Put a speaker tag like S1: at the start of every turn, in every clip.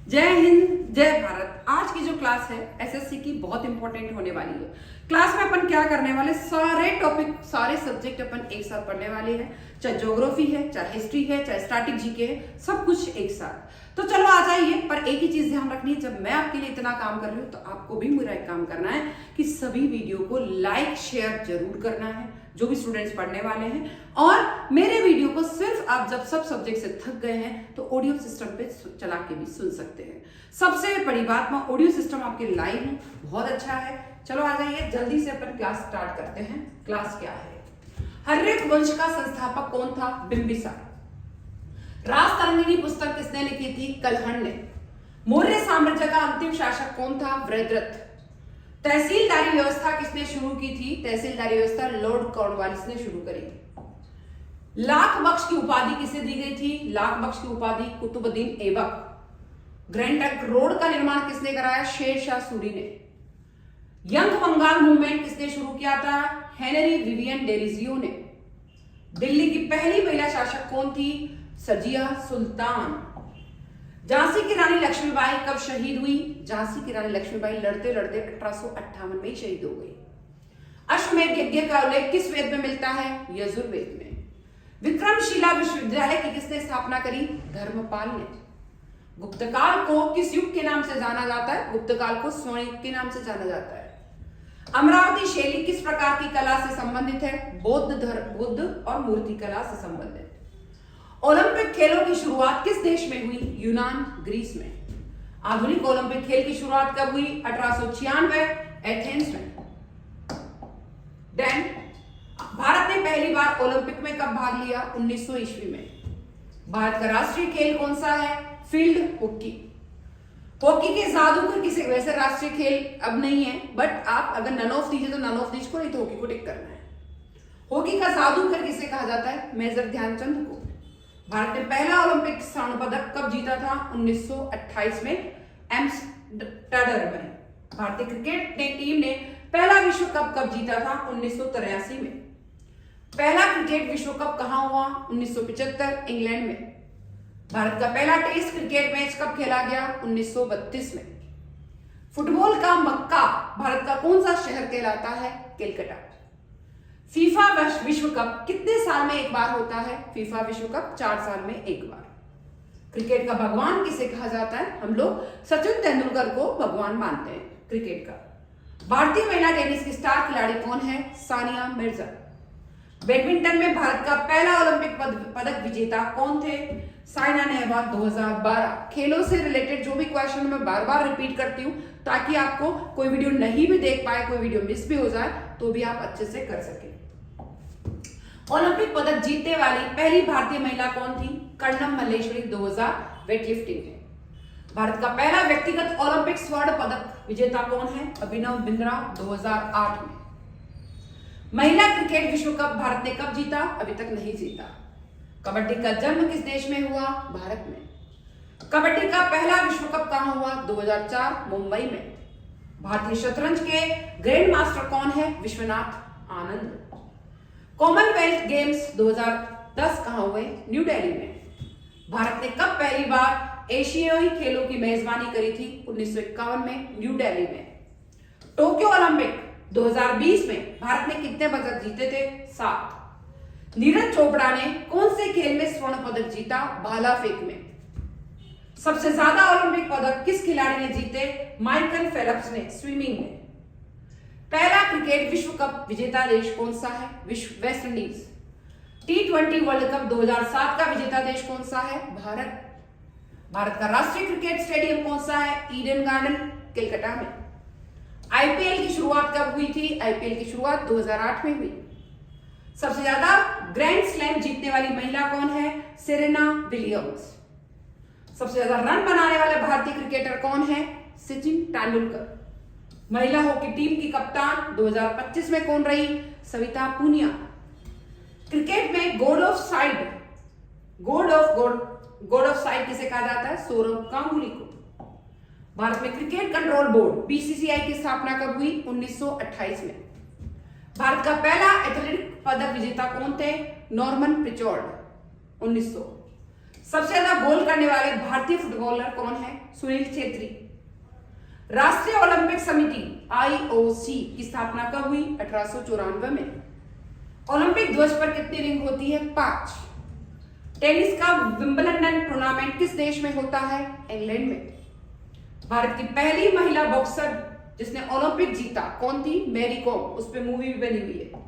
S1: जय हिंद जय भारत। आज की जो क्लास है एसएससी की बहुत इंपॉर्टेंट होने वाली है। क्लास में अपन क्या करने वाले, सारे टॉपिक सारे सब्जेक्ट अपन एक साथ पढ़ने वाले हैं, चाहे ज्योग्राफी है, चाहे हिस्ट्री है, चाहे स्टैटिक जीके है, सब कुछ एक साथ। तो चलो आ जाइए, पर एक ही चीज ध्यान रखनी है, जब मैं आपके लिए इतना काम कर रही हूँ तो आपको भी मेरा एक काम करना है कि सभी वीडियो को लाइक शेयर जरूर करना है, जो भी स्टूडेंट्स पढ़ने वाले हैं। और मेरे वीडियो को सिर्फ आप जब सब सब्जेक्ट से थक गए हैं तो ऑडियो सिस्टम पे चला के भी सुन सकते हैं। सबसे बड़ी बात, मैं ऑडियो सिस्टम आपके लाइव हूं, बहुत अच्छा है। चलो आ जाइए, जल्दी से अपन क्लास स्टार्ट करते हैं। क्लास क्या है? हर्यक वंश का संस्थापक कौन था? बिंबिसार। राजतरंगिणी पुस्तक किसने लिखी थी? कल्हण ने। मौर्य साम्राज्य का अंतिम शासक कौन था? वृद्धरथ। तहसीलदारी व्यवस्था किसने शुरू की थी? तहसीलदारी व्यवस्था लॉर्ड कॉर्नवालिस ने शुरू करी थी। लाख बख्श की उपाधि किसे दी गई थी? लाख बख्श की उपाधि Qutbuddin Aibak. Grand trunk road का निर्माण किसने कराया? शेर शाह सूरी ने। यंग बंगाल मूवमेंट किसने शुरू किया था? हेनरी विवियन डेरिजियो ने। दिल्ली की पहली महिला शासक कौन थी? सजिया सुल्तान। झांसी की रानी लक्ष्मीबाई कब शहीद हुई? झांसी की रानी लक्ष्मीबाई लड़ते लड़ते 1858 में शहीद हो गई। अश्वमेध यज्ञ का उल्लेख किस वेद में मिलता है? यजुर्वेद में। विक्रमशिला विश्वविद्यालय की किसने स्थापना करी? धर्मपाल ने। गुप्तकाल को किस युग के नाम से जाना जाता है? गुप्तकाल को स्वर्ण युग के नाम से जाना जाता है। अमरावती शैली किस प्रकार की कला से संबंधित है? बुद्ध और मूर्ति कला से संबंधित। ओलंपिक खेलों की शुरुआत किस देश में हुई? यूनान, ग्रीस में। आधुनिक ओलंपिक खेल की शुरुआत कब हुई? 1896 एथेंस में। देन भारत ने पहली बार ओलंपिक में कब भाग लिया? 1900 ईस्वी में। भारत का राष्ट्रीय खेल कौन सा है? Field hockey. हॉकी के जादूगर किसे? वैसे राष्ट्रीय खेल अब नहीं है, बट आप अगर नन ऑफ दीजिए तो नन ऑफ दीज को, नहीं तो हॉकी को टिक करना है। हॉकी का जादूगर किसे कहा जाता है? मेजर ध्यानचंद को। भारत ने पहला ओलंपिक स्वर्ण पदक कब जीता था? 1928 में एम्स्टर्डम में। भारतीय क्रिकेट टीम ने पहला विश्व कप कब जीता था? 1983 में। पहला क्रिकेट विश्व कप कहां हुआ? 1975 इंग्लैंड में। भारत का पहला टेस्ट क्रिकेट मैच कब खेला गया? 1932 में। फुटबॉल का मक्का भारत का कौन सा शहर कहलाता है? कलकत्ता। फीफा विश्व कप कितने साल में एक बार होता है? फीफा विश्व कप 4 साल में एक बार। क्रिकेट का भगवान किसे कहा जाता है? हम लोग सचिन तेंदुलकर को भगवान मानते हैं क्रिकेट का। भारतीय महिला टेनिस की स्टार खिलाड़ी कौन है? सानिया मिर्जा। बैडमिंटन में भारत का पहला ओलंपिक पदक विजेता कौन थे? साइना नेहवाल 2012। खेलों से रिलेटेड जो भी क्वेश्चन मैं बार बार रिपीट करती हूं ताकि आपको कोई वीडियो नहीं भी देख पाए, कोई वीडियो मिस भी हो जाए तो भी आप अच्छे से कर सके। ओलंपिक पदक जीतने वाली पहली भारतीय महिला कौन थी? कर्णम मल्लेश्वरी 2000 वेटलिफ्टिंग में। भारत का पहला व्यक्तिगत ओलंपिक स्वर्ण पदक विजेता कौन है? अभिनव बिंद्रा 2008 में। महिला क्रिकेट विश्व कप भारत ने कब जीता? अभी तक नहीं जीता। कबड्डी का जन्म किस देश में हुआ? भारत में। कबड्डी का पहला विश्व कप कहां हुआ? 2004 मुंबई में। भारतीय शतरंज के ग्रैंड मास्टर कौन है? विश्वनाथ आनंद। कॉमनवेल्थ गेम्स 2010 कहां हुए? न्यू दिल्ली में। भारत ने कब पहली बार एशियाई खेलों की मेजबानी करी थी? 1951 में न्यू दिल्ली में। टोक्यो ओलंपिक 2020 में भारत ने कितने पदक जीते थे? 7। नीरज चोपड़ा ने कौन से खेल में स्वर्ण पदक जीता? भाला फेंक में। सबसे ज्यादा ओलंपिक पदक किस खिलाड़ी ने जीते? माइकल फेल्प्स ने स्विमिंग में। पहला क्रिकेट विश्व कप विजेता देश कौन सा है? West Indies. T20 world cup 2007 का विजेता देश कौन सा है? भारत। भारत का राष्ट्रीय क्रिकेट स्टेडियम कौन सा है? ईडन गार्डन, कलकत्ता में। आईपीएल की शुरुआत कब हुई थी? आईपीएल की शुरुआत 2008 में हुई। सबसे ज्यादा ग्रैंड स्लैम जीतने वाली महिला कौन है? Serena Williams. सबसे ज्यादा रन बनाने वाले भारतीय क्रिकेटर कौन है? सचिन तेंदुलकर। महिला हॉकी टीम की कप्तान 2025 में कौन रही? सविता पूनिया। क्रिकेट में गॉड ऑफ साइड किसे कहा जाता है? सौरव गांगुली को। भारत में क्रिकेट कंट्रोल बोर्ड बीसीसीआई की स्थापना कब हुई? 1928 में। भारत का पहला एथलेटिक पदक विजेता कौन थे? नॉर्मन प्रिचॉर्ड 1900। सबसे ज्यादा गोल करने वाले भारतीय फुटबॉलर कौन है? सुनील छेत्री। राष्ट्रीय ओलंपिक समिति IOC की स्थापना कब हुई? 1894 में। ओलंपिक ध्वज पर कितनी रिंग होती है? 5। टेनिस का विंबलडन टूर्नामेंट किस देश में होता है? इंग्लैंड में। भारत की पहली महिला बॉक्सर जिसने ओलंपिक जीता कौन थी? मैरी कॉम। उस पर मूवी भी बनी हुई है।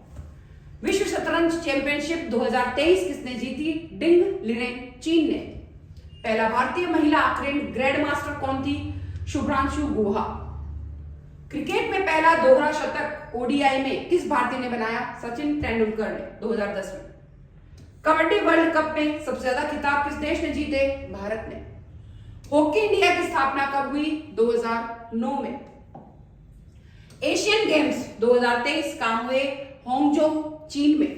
S1: विश्व शतरंज चैंपियनशिप 2023 किसने जीती? डिंग लिरेन, चीन ने। पहला भारतीय महिला ग्रैंड मास्टर कौन थी? शुभ्रांशु गुहा। क्रिकेट में पहला दोहरा शतक ODI में किस भारतीय ने बनाया? सचिन तेंदुलकर ने 2010 में। कबड्डी वर्ल्ड कप में सबसे ज्यादा खिताब किस देश ने जीते? भारत ने। हॉकी इंडिया की स्थापना कब हुई? 2009 में। एशियन गेम्स 2023 कहां हुए? हांगझो, चीन में।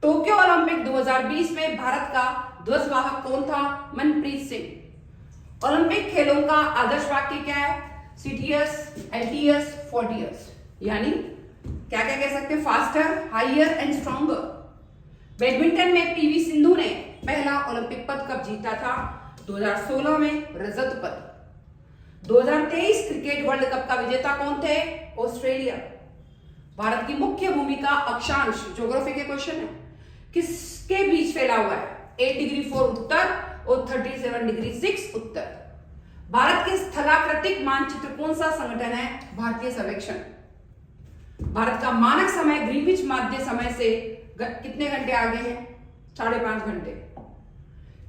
S1: टोक्यो ओलंपिक 2020 में भारत का ध्वजवाहक कौन था? मनप्रीत सिंह। ओलंपिक खेलों का आदर्श वाक्य क्या है? CTS, LTS, 40S। यानी क्या क्या कह सकते हैं? Faster, higher and stronger. Badminton में PV सिंधु ने पहला ओलंपिक पद कब जीता था? 2016 में, रजत पद। 2023 क्रिकेट वर्ल्ड कप का विजेता कौन थे? ऑस्ट्रेलिया। भारत की मुख्य भूमि का अक्षांश, ज्योग्राफी के क्वेश्चन है, किसके बीच फैला हुआ है? 8 डिग्री 4 उत्तर और 37 डिग्री 6 उत्तर। भारत के स्थलाकृतिक मानचित्र कौन सा संगठन है? भारतीय सर्वेक्षण। भारत का मानक समय ग्रीनविच मध्य समय से कितने घंटे आगे है? 5.5 घंटे।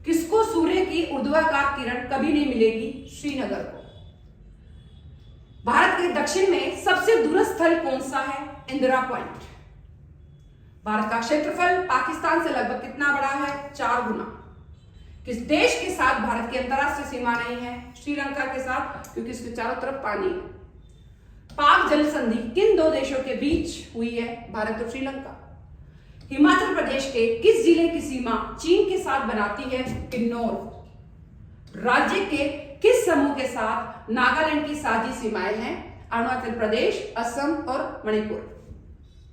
S1: किसको सूर्य की ऊर्ध्वाधर किरण कभी नहीं मिलेगी? श्रीनगर को। भारत के दक्षिण में सबसे दूरस्थ स्थल कौन सा है? इंदिरा पॉइंट। भारत का क्षेत्रफल पाकिस्तान से लगभग कितना बड़ा है? 4 गुना। किस देश के साथ भारत की अंतरराष्ट्रीय सीमा नहीं है? श्रीलंका के साथ, क्योंकि इसके चारों तरफ पानी है। पाक जल संधि किन 2 देशों के बीच हुई है? भारत और श्रीलंका। हिमाचल प्रदेश के किस जिले की सीमा चीन के साथ बनाती है? किन्नौर। राज्य के किस समूह के साथ नागालैंड की साझी सीमाएं हैं? अरुणाचल प्रदेश, असम और मणिपुर।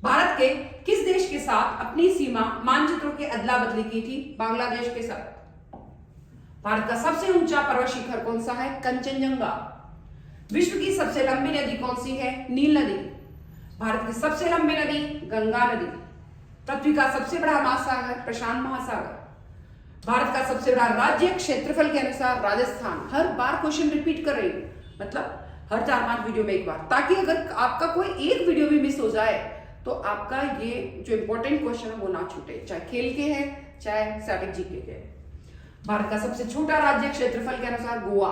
S1: भारत के किस देश के साथ अपनी सीमा मानचित्रों की अदला बदली की थी? बांग्लादेश के साथ। भारत का सबसे ऊंचा पर्वत शिखर कौन सा है? कंचनजंगा। विश्व की सबसे लंबी नदी कौन सी है? नील नदी। भारत की सबसे लंबी नदी गंगा नदी। पृथ्वी का सबसे बड़ा महासागर प्रशांत महासागर। भारत का सबसे बड़ा राज्य क्षेत्रफल के अनुसार राजस्थान। हर बार क्वेश्चन रिपीट कर रही हूं, मतलब हर 4-5 वीडियो में एक बार, ताकि अगर आपका कोई एक वीडियो भी मिस हो जाए तो आपका ये जो इंपॉर्टेंट क्वेश्चन है वो ना छूटे, चाहे खेल के हैं चाहे स्टैटिक जीके के। भारत का सबसे छोटा राज्य क्षेत्रफल के अनुसार गोवा।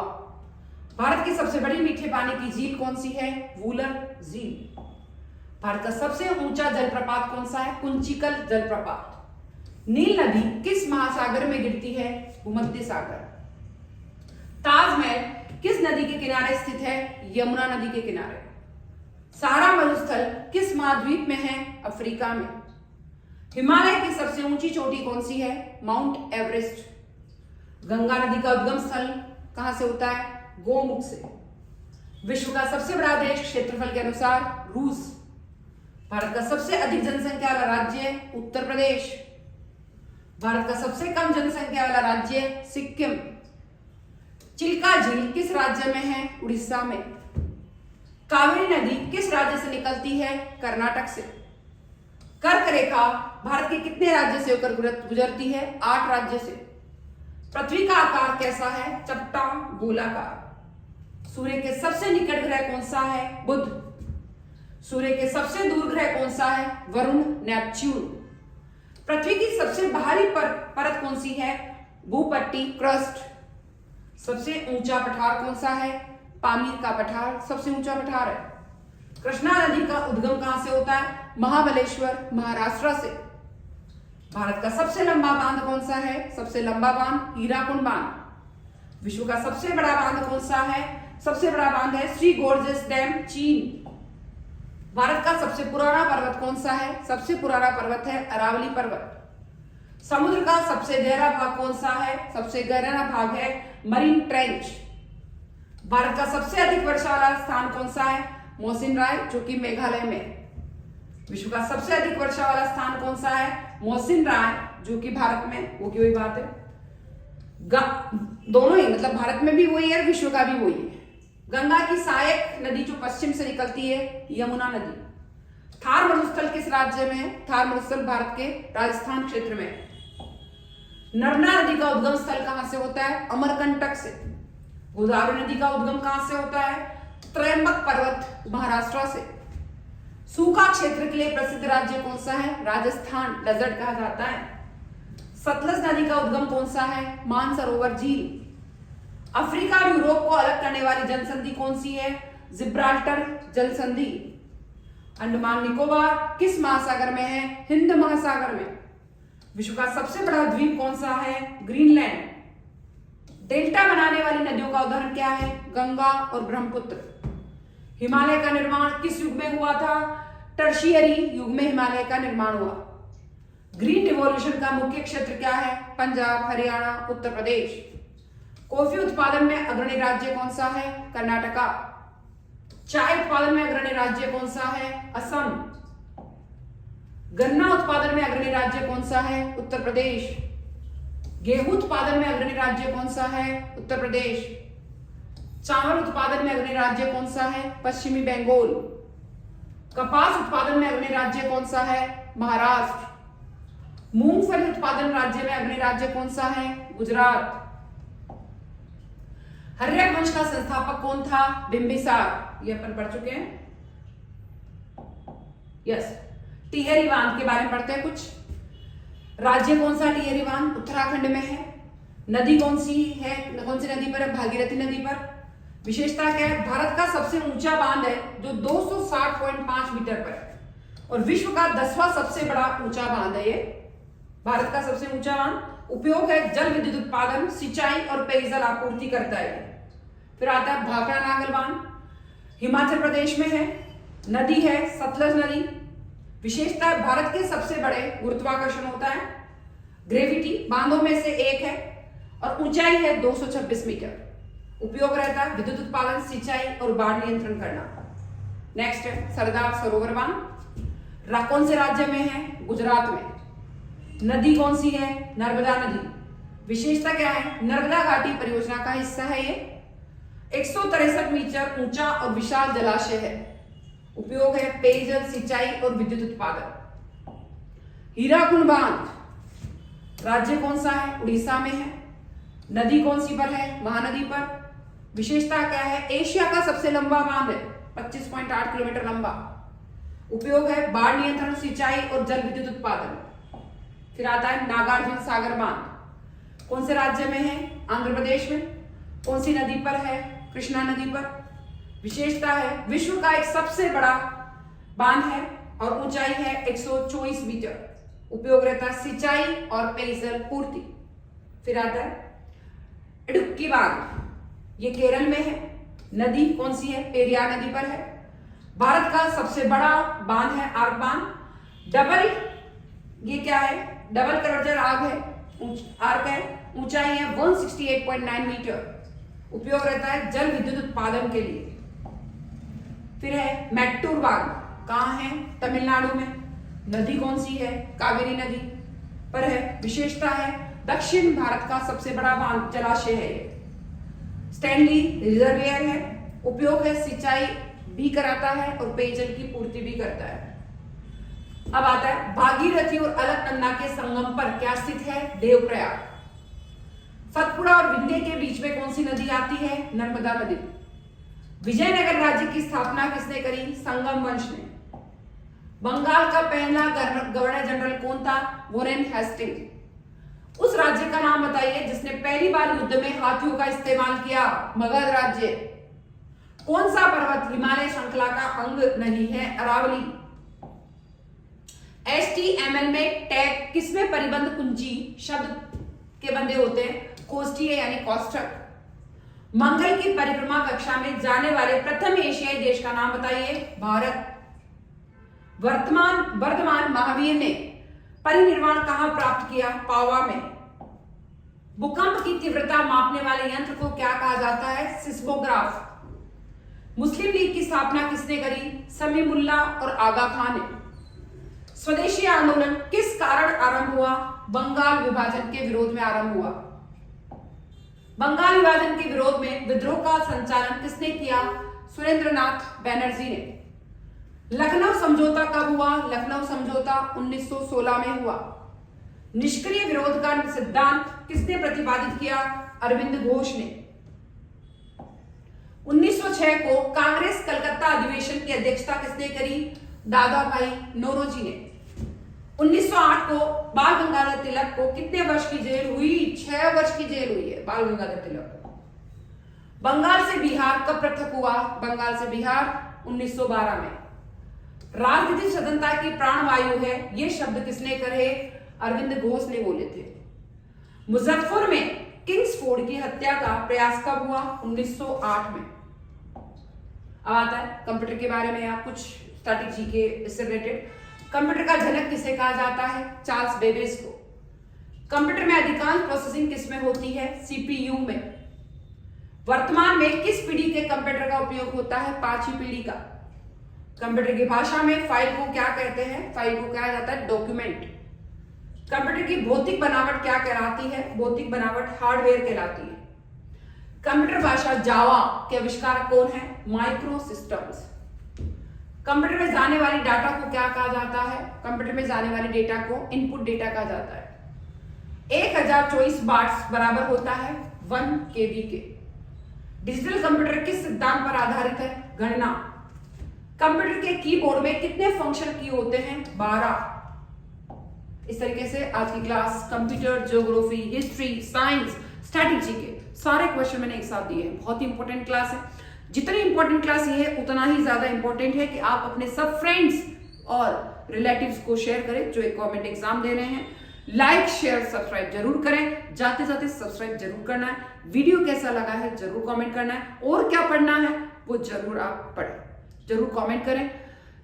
S1: भारत की सबसे बड़ी मीठे पानी की झील कौन सी है? वूलर झील। भारत का सबसे ऊंचा जलप्रपात कौन सा है? कुंचिकल जलप्रपात। नील नदी किस महासागर में गिरती है? भूमध्य सागर। ताजमहल किस नदी के किनारे स्थित है? यमुना नदी के किनारे। सहारा मरुस्थल किस महाद्वीप में है? अफ्रीका में। हिमालय की सबसे ऊंची चोटी कौन सी है? Mount Everest. गंगा नदी का उद्गम स्थल कहां से होता है? गोमुख से। विश्व का सबसे बड़ा देश क्षेत्रफल के अनुसार रूस। भारत का सबसे अधिक जनसंख्या वाला राज्य उत्तर प्रदेश। भारत का सबसे कम जनसंख्या वाला राज्य सिक्किम। चिल्का झील किस राज्य में है? उड़ीसा में। कावेरी नदी किस राज्य से निकलती है? कर्नाटक से। कर्क रेखा भारत के कितने राज्य से होकर गुजरती है? 8 राज्य से। पृथ्वी का आकार कैसा है? चपटा गोलाकार। सूर्य के सबसे निकट ग्रह कौन सा है? बुध। सूर्य के सबसे दूर ग्रह कौन सा है? वरुण, नेपच्यून। पृथ्वी की सबसे बाहरी परत कौन सी है? भूपट्टी, क्रस्ट। सबसे ऊंचा पठार कौन सा है? पामीर का पठार सबसे ऊंचा पठार है। कृष्णा नदी का उद्गम कहां से होता है? महाबलेश्वर, महाराष्ट्र से। भारत का सबसे लंबा बांध कौन सा है? सबसे लंबा बांध हीराकुंड बांध। विश्व का सबसे बड़ा बांध कौन सा है? सबसे बड़ा बांध है श्री गोर्जेस डैम, चीन। भारत का सबसे पुराना पर्वत कौन सा है? सबसे पुराना पर्वत है अरावली पर्वत। समुद्र का सबसे गहरा भाग कौन सा है? सबसे गहरा भाग है मरीन ट्रेंच। भारत का सबसे अधिक वर्षा वाला स्थान कौन सा है? मौसिन राय, जो कि मेघालय में। विश्व का सबसे अधिक वर्षा वाला स्थान कौन सा है? मौसिन राय, जो कि भारत में, वो की वही बात है। दोनों ही, मतलब भारत में भी वही है, विश्व का भी वही है। गंगा की सहायक नदी जो पश्चिम से निकलती है, यमुना नदी। थार मरुस्थल किस राज्य में है? थार मरुस्थल भारत के राजस्थान क्षेत्र में है। नर्मदा नदी का उद्गम स्थल कहां से होता है? अमरकंटक से। गोदावरी नदी का उद्गम कहां से होता है? त्रयंबक पर्वत महाराष्ट्र से। सूखा क्षेत्र के लिए प्रसिद्ध राज्य कौन सा है? राजस्थान, डेजर्ट कहा जाता है। सतलज नदी का उद्गम कौन सा है? मानसरोवर झील। अफ्रीका और यूरोप को अलग करने वाली जलसंधि कौन सी है? जिब्राल्टर जलसंधि। अंडमान निकोबार किस महासागर में है? हिंद महासागर में। विश्व का सबसे बड़ा द्वीप कौन सा है? ग्रीनलैंड। डेल्टा बनाने वाली नदियों का उदाहरण क्या है? गंगा और ब्रह्मपुत्र। हिमालय का निर्माण किस युग में हुआ था? टर्शियरी युग में हिमालय का निर्माण हुआ। ग्रीन रिवॉल्यूशन का मुख्य क्षेत्र क्या है? पंजाब, हरियाणा, उत्तर प्रदेश। कॉफी उत्पादन में अग्रणी राज्य कौन सा है? कर्नाटका। चाय उत्पादन में अग्रणी राज्य कौन सा है? असम। गन्ना उत्पादन में अग्रणी राज्य कौन सा है? उत्तर प्रदेश। गेहूं उत्पादन में अग्रणी राज्य कौन सा है? उत्तर प्रदेश। चावल उत्पादन में अग्रणी राज्य कौन सा है? पश्चिमी बंगाल। कपास उत्पादन में अग्रणी राज्य कौन सा है? महाराष्ट्र। मूंगफली उत्पादन राज्य में अग्रणी राज्य कौन सा है? गुजरात। हर्यक वंश का संस्थापक कौन था? बिंबिसार, ये अपन पढ़ चुके हैं। यस। टिहरी बांध के बारे में पढ़ते हैं कुछ। राज्य कौन सा? टिहरी बांध उत्तराखंड में है। नदी कौन सी है? कौन सी नदी पर है? भागीरथी नदी पर। विशेषता क्या है? भारत का सबसे ऊंचा बांध है जो 260.5 मीटर पर है और विश्व का 10वां सबसे बड़ा ऊंचा बांध है ये। भारत का सबसे ऊंचा बांध। उपयोग है जल विद्युत उत्पादन, सिंचाई और पेयजल आपूर्ति करता है। फिर आता है भाखड़ा नागल बांध, हिमाचल प्रदेश में है। नदी है सतलज नदी। विशेषता है भारत के सबसे बड़े गुरुत्वाकर्षण होता है, ग्रेविटी, बांधों में से एक है और ऊंचाई है 226 मीटर। उपयोग रहता है विद्युत उत्पादन, सिंचाई और बाढ़ नियंत्रण करना। नेक्स्ट है सरदार सरोवर बांध। कौन से राज्य में है? गुजरात में। नदी कौन सी है? नर्मदा नदी। विशेषता क्या है? नर्मदा घाटी परियोजना का हिस्सा है ये। 163 मीटर ऊंचा और विशाल जलाशय है। उपयोग है पेयजल, सिंचाई और विद्युत उत्पादन। हीराकुंड बांध राज्य कौन सा है? उड़ीसा में है। नदी कौन सी पर है? महानदी पर। विशेषता क्या है? एशिया का सबसे लंबा बांध है, 25.8 किलोमीटर लंबा। उपयोग है बाढ़ नियंत्रण, सिंचाई और जल विद्युत उत्पादन। फिर आता है नागार्जुन सागर बांध। कौन से राज्य में है? आंध्र प्रदेश में। कौन सी नदी पर है? कृष्णा नदी पर। विशेषता है विश्व का एक सबसे बड़ा बांध है और ऊंचाई है 124 मीटर। उपयोग रहता है सिंचाई और पेयजल पूर्ति। फिर आता है इडुक्की बांध, ये केरल में है। नदी कौन सी है? पेरियार नदी पर है। भारत का सबसे बड़ा बांध है आर्क बांध। डबल, ये क्या है? डबल कर्वेचर आर्क है। ऊंचाई है 168.9 मीटर। उपयोग रहता है जल विद्युत उत्पादन के लिए। फिर है मैट्टूर बांध, कहां है? तमिलनाडु में। नदी कौन सी है? कावेरी नदी पर है। विशेषता है दक्षिण भारत का सबसे बड़ा बांध जलाशय है ये। स्टैनली रिजर्वियर है। उपयोग है सिंचाई भी कराता है और पेयजल की पूर्ति भी करता है। अब आता है भागीरथी और अलकनंदा के संगम पर क्या स्थित है? देवप्रयाग। सतपुड़ा और विंध्य के बीच में कौन सी नदी आती है? नर्मदा नदी। विजयनगर राज्य की स्थापना किसने करी? संगम वंश ने। बंगाल का पहला गवर्नर जनरल कौन था? Warren Hastings. उस राज्य का नाम बताइए जिसने पहली बार युद्ध में हाथियों का इस्तेमाल किया? मगध राज्य। कौन सा पर्वत हिमालय श्रृंखला का अंग नहीं है? अरावली। HTML में टैग किसमें परिबंध कुंजी शब्द के बंधे होते हैं? कोष्ठीय यानी कोष्ठक। मंगल की परिक्रमा कक्षा में जाने वाले प्रथम एशियाई देश का नाम बताइए? भारत। वर्धमान महावीर ने परिनिर्वाण कहां प्राप्त किया? पावा में। भूकंप की तीव्रता मापने वाले यंत्र को क्या कहा जाता है? सिस्मोग्राफ। मुस्लिम लीग की स्थापना किसने करी? समीमुल्लाह और आगा खान ने। स्वदेशी आंदोलन किस कारण आरंभ हुआ? बंगाल विभाजन के विरोध में आरंभ हुआ। बंगाल विभाजन के विरोध में विद्रोह का संचालन किसने किया? सुरेंद्रनाथ बैनर्जी ने। लखनऊ समझौता कब हुआ? लखनऊ समझौता 1916 में हुआ। निष्क्रिय विरोध का सिद्धांत किसने प्रतिपादित किया? अरविंद घोष ने। 1906 को कांग्रेस कलकत्ता अधिवेशन की अध्यक्षता किसने करी? दादा भाई नौरोजी ने। 1908 को बाल गंगाधर तिलक को कितने वर्ष की जेल हुई? 6 वर्ष की जेल हुई है बाल गंगाधर तिलक को। बंगाल से बिहार कब पृथक हुआ? बंगाल से बिहार 1912 में। राजनीतिक स्वतंत्रता की प्राणवायु है, ये शब्द किसने कहे? अरविंद घोष ने बोले थे। मुजफ्फर में किंग्सफोर्ड की हत्या का प्रयास कब हुआ? 1908 में। अब आता है कंप्यूटर के बारे में, आप कुछ स्ट्रैटेजी के इससे रिलेटेड। कंप्यूटर का जनक किसे कहा जाता है? चार्ल्स बेबेज को। कंप्यूटर में अधिकांश प्रोसेसिंग किसमें होती है? सीपीयू में। वर्तमान में किस पीढ़ी के कंप्यूटर का उपयोग होता है? 5वीं पीढ़ी का। कंप्यूटर की भाषा में फाइल को क्या कहते हैं? फाइल को कहा जाता है डॉक्यूमेंट। कंप्यूटर की भौतिक बनावट क्या कहलाती है? भौतिक बनावट हार्डवेयर कहलाती है। कंप्यूटर भाषा जावा के आविष्कारक कौन है? Micro systems. कंप्यूटर में जाने वाली डाटा को क्या कहा जाता है? कंप्यूटर में जाने वाली डेटा को इनपुट डेटा कहा जाता है। 1024 बाट्स बराबर होता है 1 KB के। डिजिटल कंप्यूटर किस सिद्धांत पर आधारित है? गणना। कंप्यूटर के कीबोर्ड में कितने फंक्शन की होते हैं? 12। इस तरीके से आज की class computer, geography, history, science, strategy के सारे क्वेश्चन मैंने एक साथ दिए हैं। बहुत ही इंपॉर्टेंट क्लास है। जितनी इंपॉर्टेंट क्लास ये है उतना ही ज्यादा इंपॉर्टेंट है कि आप अपने सब फ्रेंड्स और रिलेटिव्स को शेयर करें जो एक गवर्नमेंट एग्जाम दे रहे हैं। लाइक, शेयर, सब्सक्राइब जरूर करें। जाते जाते सब्सक्राइब जरूर करना है। वीडियो कैसा लगा है जरूर कमेंट करना है, और क्या पढ़ना है वो जरूर आप पढ़ें, जरूर कमेंट करें।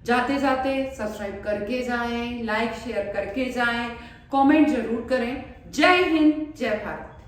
S1: जाते जाते सब्सक्राइब करके जाएं, लाइक शेयर करके जाएं, कमेंट जरूर करें। जय हिंद, जय भारत।